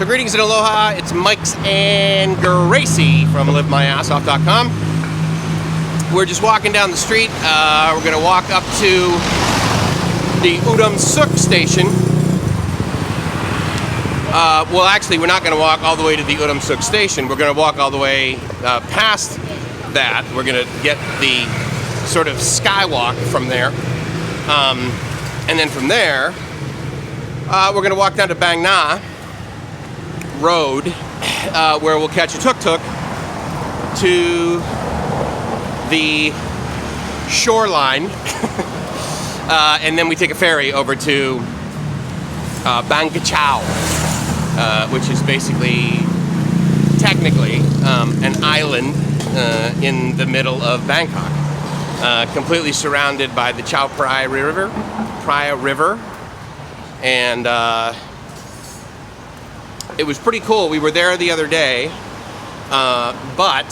So greetings and aloha, it's Mike's and Gracie from LiveMyAssOff.com. We're just walking down the street. We're gonna walk up to the Udom Suk station. Well, actually, we're not gonna walk all the way to the Udom Suk station. We're gonna walk all the way past that. We're gonna get the sort of skywalk from there. And then from there, we're gonna walk down to Bang Na Road, where we'll catch a tuk-tuk to the shoreline, and then we take a ferry over to Kachao, which is basically, technically, an island in the middle of Bangkok, completely surrounded by the Chao Phraya River, and it was pretty cool. We were there the other day, but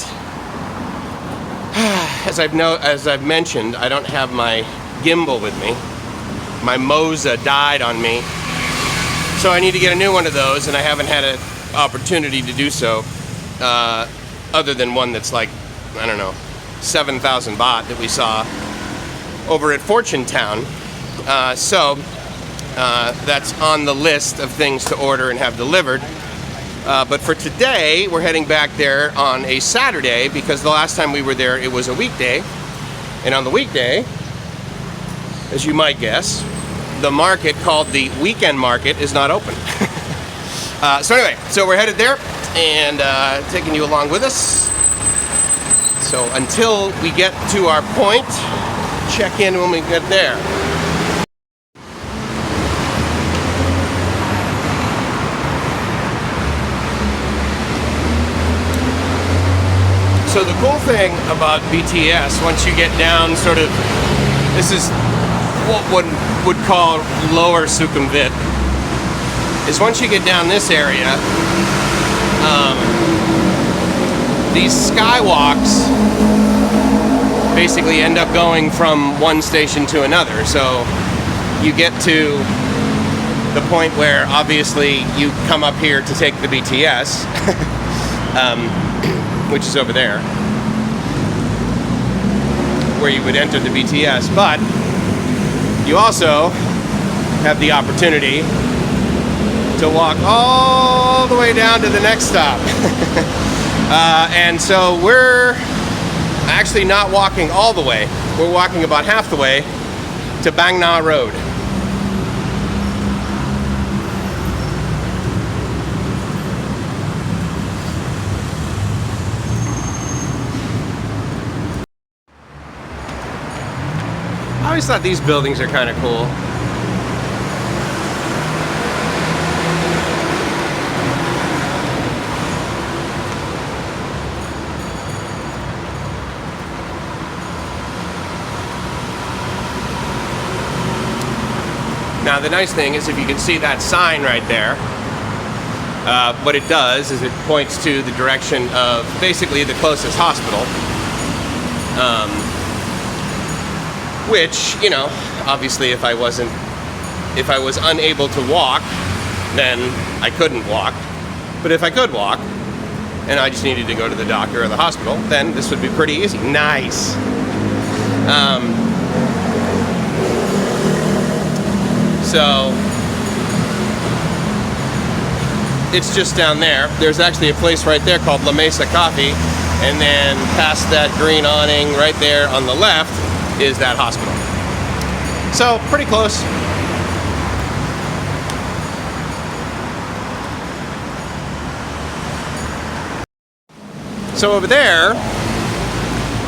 as I've mentioned, I don't have my gimbal with me. My Moza died on me, so I need to get a new one of those, and I haven't had an opportunity to do so, other than one that's like, I don't know, 7,000 baht that we saw over at Fortune Town. So that's on the list of things to order and have delivered. But for today, we're heading back there on a Saturday, because the last time we were there, it was a weekday. And on the weekday, as you might guess, the market called the weekend market is not open. So anyway, so we're headed there and taking you along with us. So until we get to our point, check in when we get there. So the cool thing about BTS, once you get down sort of, this is what one would call lower Sukhumvit, is once you get down this area, these skywalks basically end up going from one station to another. So you get to the point where obviously you come up here to take the BTS, which is over there, where you would enter the BTS, but you also have the opportunity to walk all the way down to the next stop. And so we're actually not walking all the way. We're walking about half the way to Bang Na Road. I always thought these buildings are kind of cool. Now the nice thing is, if you can see that sign right there, what it does is it points to the direction of basically the closest hospital. Which, you know, obviously if I was unable to walk, then I couldn't walk. But if I could walk, and I just needed to go to the doctor or the hospital, then this would be pretty easy. Nice. So, it's just down there. There's actually a place right there called La Mesa Coffee, and then past that green awning right there on the left is that hospital. So, pretty close. So over there,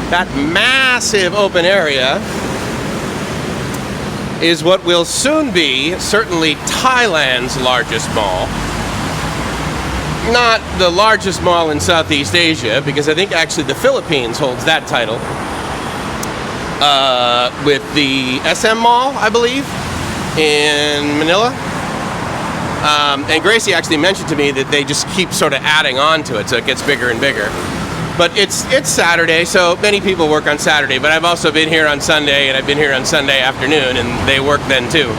that massive open area is what will soon be, certainly, Thailand's largest mall. Not the largest mall in Southeast Asia, because I think actually the Philippines holds that title. With the SM Mall, I believe, in Manila. And Gracie actually mentioned to me that they just keep sort of adding on to it, so it gets bigger and bigger. But it's Saturday, so many people work on Saturday, but I've also been here on Sunday, and I've been here on Sunday afternoon, and they work then too.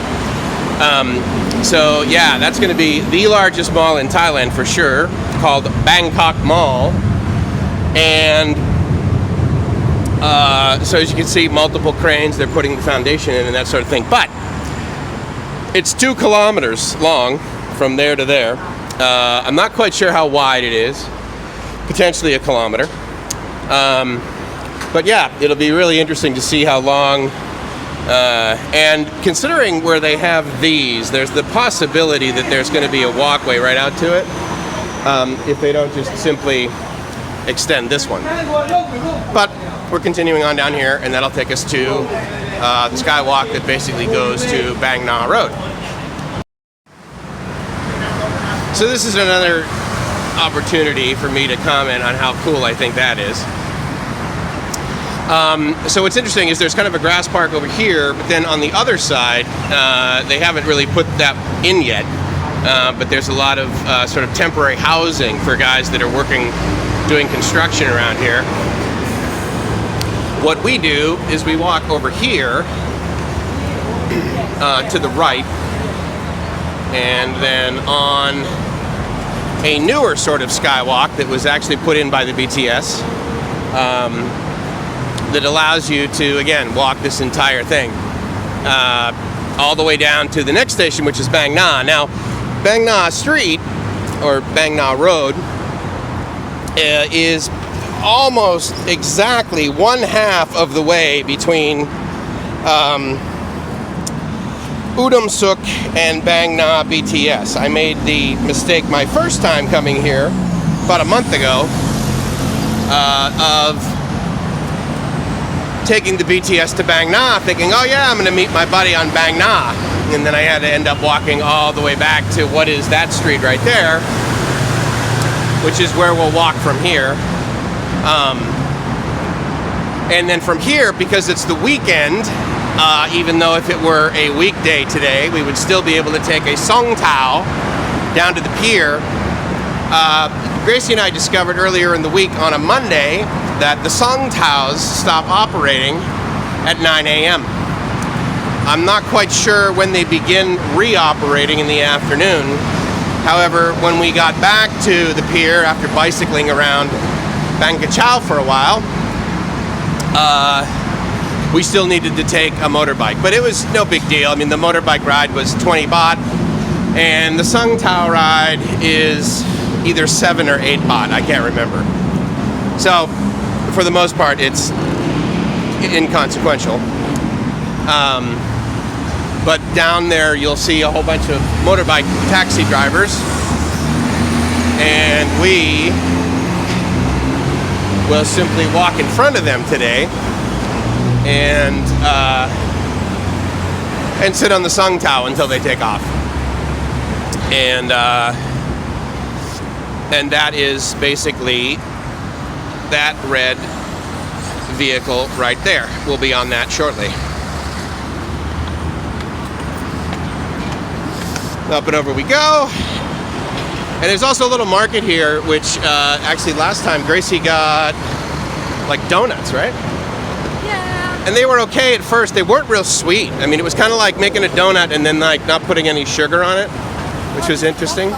So yeah, that's going to be the largest mall in Thailand for sure, called Bangkok Mall. And so as you can see, multiple cranes, they're putting the foundation in and that sort of thing. But it's 2 kilometers long from there to there. I'm not quite sure how wide it is, potentially a kilometer. But yeah, it'll be really interesting to see how long. And considering where they have these, there's the possibility that there's going to be a walkway right out to it, if they don't just simply extend this one. But we're continuing on down here, and that'll take us to the skywalk that basically goes to Bang Na Road. So this is another opportunity for me to comment on how cool I think that is. So what's interesting is there's kind of a grass park over here, but then on the other side, they haven't really put that in yet, but there's a lot of sort of temporary housing for guys that are working, doing construction around here. What we do is we walk over here to the right, and then on a newer sort of skywalk that was actually put in by the BTS, that allows you to, again, walk this entire thing all the way down to the next station, which is Bang Na. Now, Bang Na Street, or Bang Na Road, is almost exactly 1/2 of the way between Udom Suk and Bang Na BTS. I made the mistake my first time coming here, about a month ago, of taking the BTS to Bang Na, thinking, oh yeah, I'm going to meet my buddy on Bang Na. And then I had to end up walking all the way back to what is that street right there, which is where we'll walk from here. And then from here, because it's the weekend, even though if it were a weekday today, we would still be able to take a Song Tao down to the pier. Gracie and I discovered earlier in the week on a Monday that the Song Taos stop operating at 9 a.m. I'm not quite sure when they begin reoperating in the afternoon. However, when we got back to the pier after bicycling around Kachao for a while, we still needed to take a motorbike, but it was no big deal. I mean, the motorbike ride was 20 baht, and the Song Tao ride is either 7 or 8 baht, I can't remember. So, for the most part, it's inconsequential. But down there, you'll see a whole bunch of motorbike taxi drivers, and we will simply walk in front of them today and sit on the Song Tao until they take off. And that is basically that red vehicle right there. We'll be on that shortly. Up and over we go. And there's also a little market here, which actually last time Gracie got like donuts, right? Yeah. And they were okay at first. They weren't real sweet. I mean, it was kind of like making a donut and then like not putting any sugar on it, which was interesting.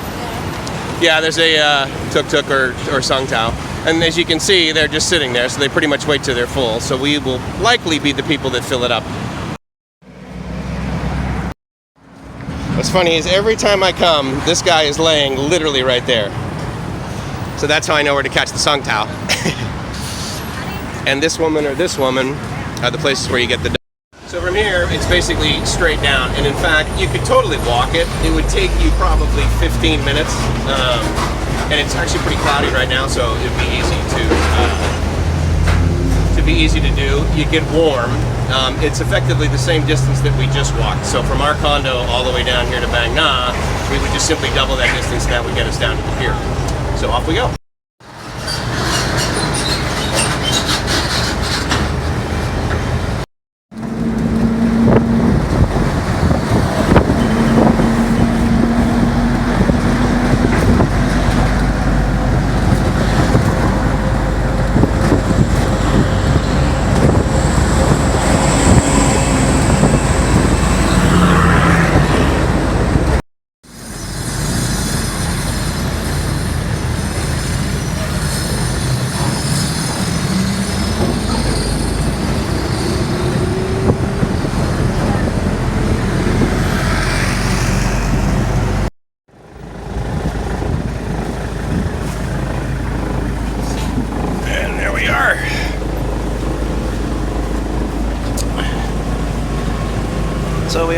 Yeah, there's a tuk-tuk or Song Tao. And as you can see, they're just sitting there, so they pretty much wait till they're full. So we will likely be the people that fill it up. What's funny is every time I come, this guy is laying literally right there. So that's how I know where to catch the Song Tao. And this woman or this woman are the places where you get the donut. So from here, it's basically straight down. And in fact, you could totally walk it. It would take you probably 15 minutes. And it's actually pretty cloudy right now, so it'd be easy to do. You get warm. It's effectively the same distance that we just walked. So from our condo all the way down here to Bang Na, we would just simply double that distance, and that would get us down to the pier. So off we go.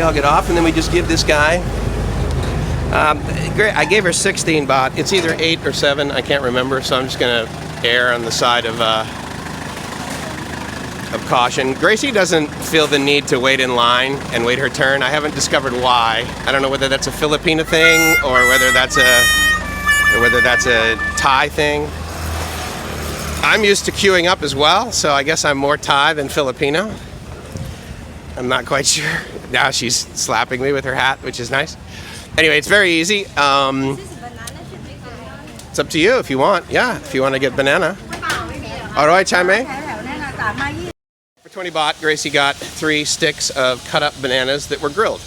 I'll get off, and then we just give this guy. I gave her 16 baht. It's either 8 or 7. I can't remember, so I'm just gonna err on the side of caution. Gracie doesn't feel the need to wait in line and wait her turn. I haven't discovered why. I don't know whether that's a Filipina thing or whether that's a Thai thing. I'm used to queuing up as well, so I guess I'm more Thai than Filipino. I'm not quite sure. Now she's slapping me with her hat, which is nice. Anyway, it's very easy. It's up to you if you want. Yeah, if you want to get banana. Alright, chai mei? For 20 baht, Gracie got 3 sticks of cut up bananas that were grilled.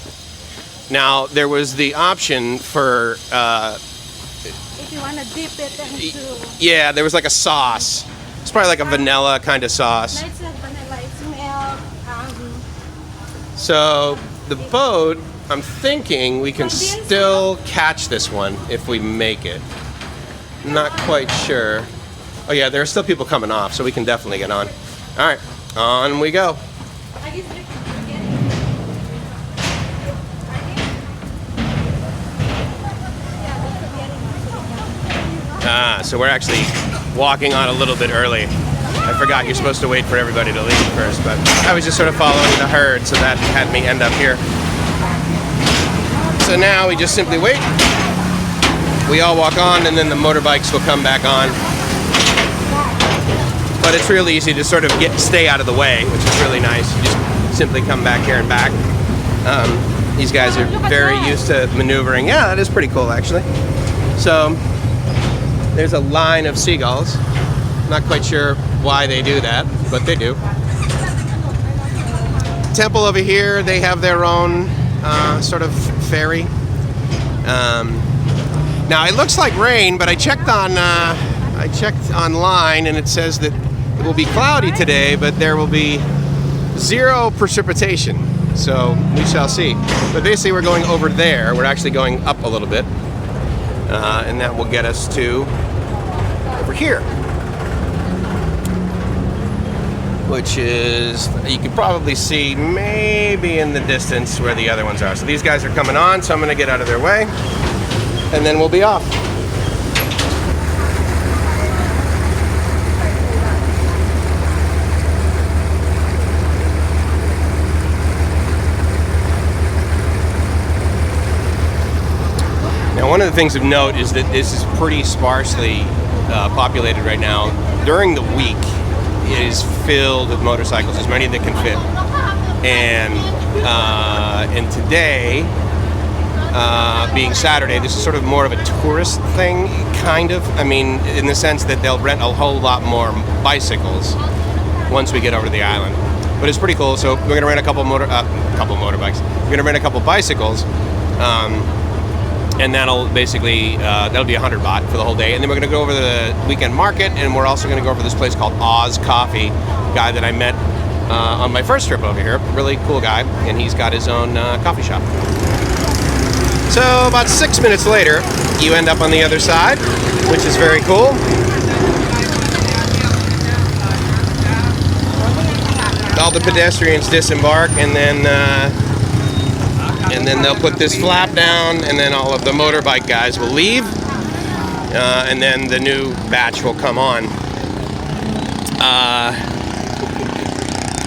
Now, there was the option for... If you want to dip it into... Yeah, there was like a sauce. It's probably like a vanilla kind of sauce. It's like vanilla, it smells... So, the boat, I'm thinking we can still catch this one if we make it. Not quite sure. Oh yeah, there are still people coming off, so we can definitely get on. Alright, on we go. So we're actually walking on a little bit early. I forgot you're supposed to wait for everybody to leave first, but I was just sort of following the herd, so that had me end up here. So now we just simply wait. We all walk on, and then the motorbikes will come back on. But it's really easy to sort of stay out of the way, which is really nice. You just simply come back here and back. These guys are very used to maneuvering. Yeah, that is pretty cool, actually. So there's a line of seagulls. Not quite sure why they do that, but they do. Temple over here, they have their own sort of ferry. Now it looks like rain, but I checked online, and it says that it will be cloudy today, but there will be 0 precipitation. So we shall see. But basically, we're going over there. We're actually going up a little bit, and that will get us to over here, which is, you can probably see maybe in the distance where the other ones are. So these guys are coming on, so I'm gonna get out of their way, and then we'll be off. Now, one of the things of note is that this is pretty sparsely populated right now. During the week, it is filled with motorcycles, as many that can fit. And today, being Saturday, this is sort of more of a tourist thing, kind of. I mean, in the sense that they'll rent a whole lot more bicycles once we get over to the island. But it's pretty cool. So we're gonna rent a couple motorbikes. We're gonna rent a couple bicycles. And that'll basically, that'll be 100 baht for the whole day. And then we're going to go over the weekend market, and we're also going to go over this place called Oz Coffee, guy that I met on my first trip over here. Really cool guy, and he's got his own coffee shop. So about 6 minutes later, you end up on the other side, which is very cool. All the pedestrians disembark, and then they'll put this flap down, and then all of the motorbike guys will leave, and then the new batch will come on.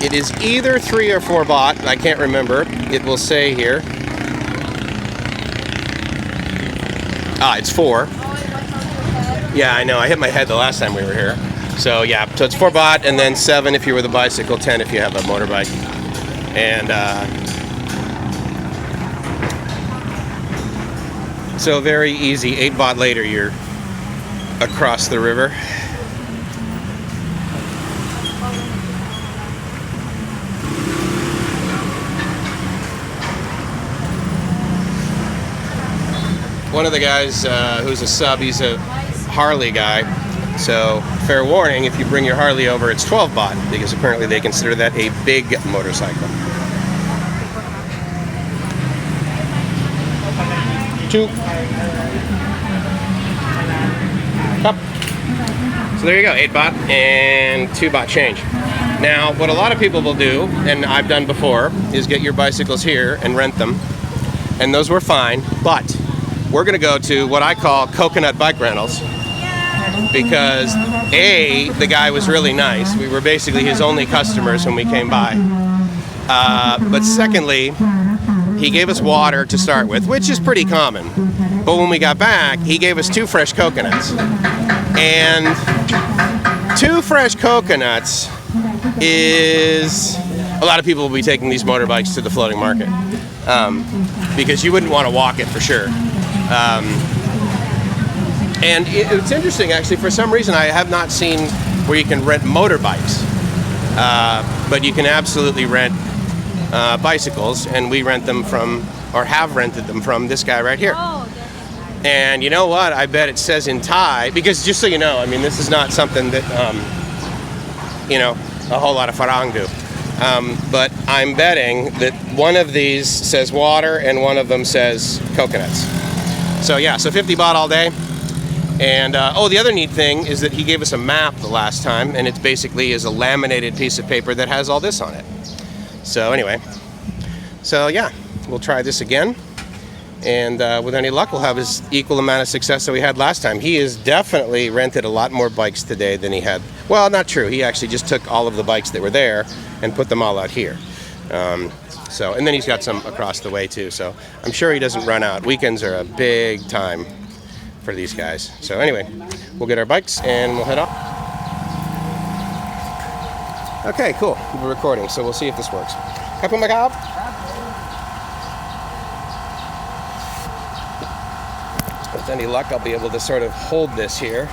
It is either 3 or 4 baht, I can't remember. It will say here. It's 4. Yeah, I know, I hit my head the last time we were here. So yeah, so it's 4 baht, and then 7 if you're with a bicycle, 10 if you have a motorbike. And so very easy, 8 baht later, you're across the river. One of the guys who's a sub, he's a Harley guy. So fair warning, if you bring your Harley over, it's 12 baht, because apparently they consider that a big motorcycle. 2 cup. So there you go, 8 baht and 2 baht change. Now, what a lot of people will do, and I've done before, is get your bicycles here and rent them. And those were fine, but we're gonna go to what I call coconut bike rentals. Because A, the guy was really nice. We were basically his only customers when we came by. But secondly, he gave us water to start with, which is pretty common. But when we got back, he gave us 2 fresh coconuts. And 2 fresh coconuts is... A lot of people will be taking these motorbikes to the floating market. Because you wouldn't want to walk it for sure. And it's interesting, actually, for some reason I have not seen where you can rent motorbikes. But you can absolutely rent bicycles, and we rent them from, or have rented them from, this guy right here. Oh, that's nice. And you know what? I bet it says in Thai, because just so you know, I mean, this is not something that, you know, a whole lot of Farang do. But I'm betting that one of these says water and one of them says coconuts. So yeah, so 50 baht all day. And oh, the other neat thing is that he gave us a map the last time, and it basically is a laminated piece of paper that has all this on it. So anyway, so yeah, we'll try this again, and with any luck we'll have his equal amount of success that we had last time. He has definitely rented a lot more bikes today than he had. Well, not true. He actually just took all of the bikes that were there and put them all out here. So, and then he's got some across the way too, so I'm sure he doesn't run out. Weekends are a big time for these guys. So anyway, we'll get our bikes and we'll head off. Okay, cool. We're recording, so we'll see if this works. Kapun Macau. With any luck, I'll be able to sort of hold this here